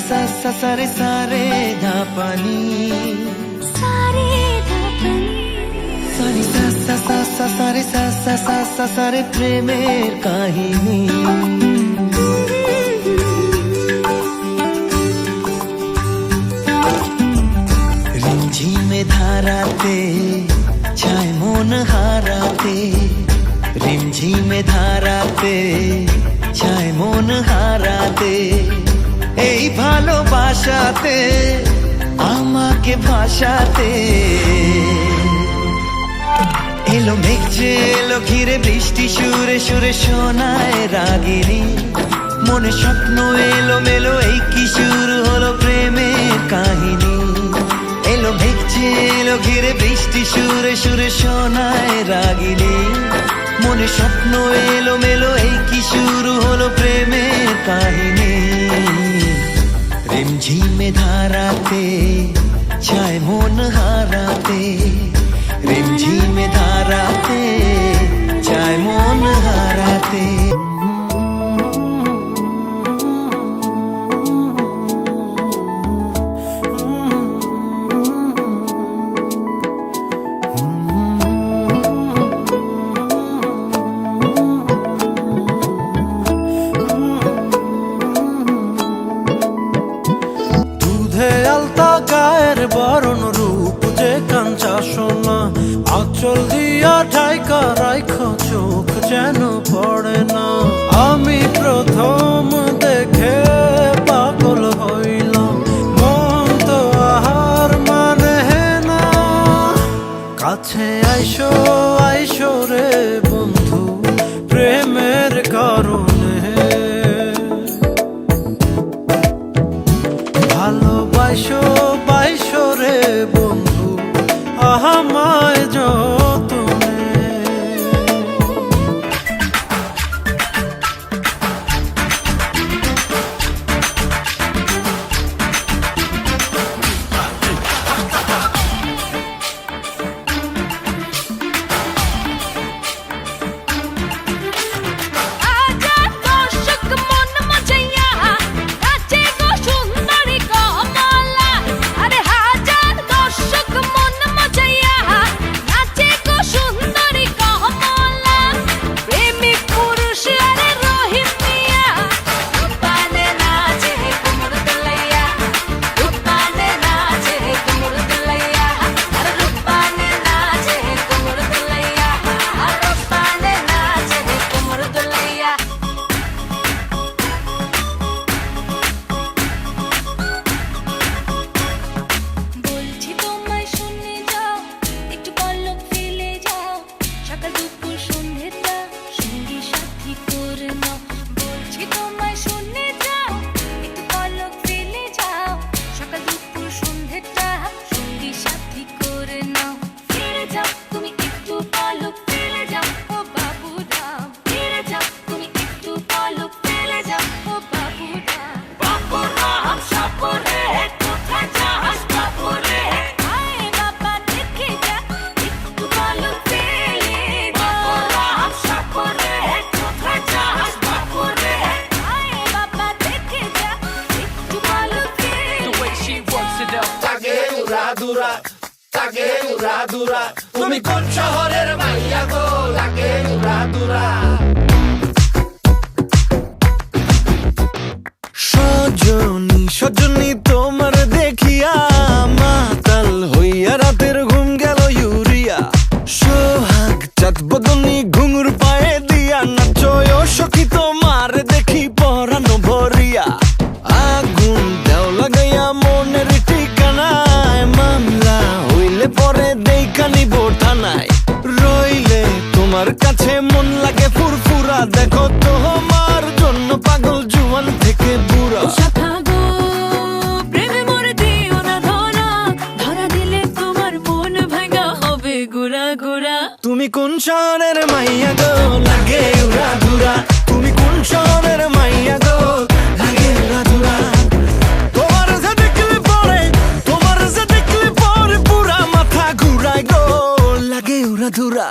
सा सा सा रे सा रे धा पानी सारे सा सा सा सा सा रे सा सा सा सा सा रे प्रेमेर काहिनी रिमझिमे धाराते छाय मन हाराते रिमझिमे धाराते छाय मन हाराते এই ভালোবাসাতে আমাকে ভাষাতে এলো মেঘ যে এলো ঘিরে বৃষ্টি সুরে সুরে শোনায় রাগিনী মনে স্বপ্ন এলো মেলো এই কি শুরু হলো প্রেমের কাহিনী এলো মেঘ যে এলো ঘিরে বৃষ্টি সুরে সুরে শোনায় রাগিনী মনে স্বপ্ন এলো মেলো এই কি শুরু হলো প্রেমের কাহিনী रिमझिमे धाराते छाय मन हाराते रिमझिमे धाराते छाय मन हाराते বরণ রূপ যে কাঞ্চা সোনা আঁচল দিয়া ঢাইকা রাইখ চোখ যেন পড়ে না আমি প্রথম দেখে পাগল হইলাম মন তো আহার মানে না কাছে আইসো আইসো রে বন্ধু প্রেমের কারণে ভালোবাসো রে বন্ধু আমায় যতনে লাগে উড়া দুরা তুমি কোন শহরের মাইয়া গো লাগে উড়া দুরা সজনী সজনী তোমার দেখিয়া মাতাল হইয়া রাতের ঘুম গেল ইউরিয়া সোহাগ চাঁদ বদনী ঘুঙুর পায়ে দিয়া নাচয় সখী তোমার দেখি পরানো ভরিয়া আগুন দেও লাগাইয়া মনের ঠিকানায় মামলা হইলে পরে দেখা নিব থানায় রইলে তোমার কাছে মন লাগে ফুরফুরা দেখো তোমার জন্য পাগল জুয়ান থেকে বুড়া তুমি কোন শহরের মাইয়া গো লাগে উড়া ধুরা তুমি কোন শহরের মাইয়া গো লাগে উড়া ধুরা তোমার যে দেখলে পরে পুরা মাথা ঘুরায় গো লাগে উড়া ধুরা।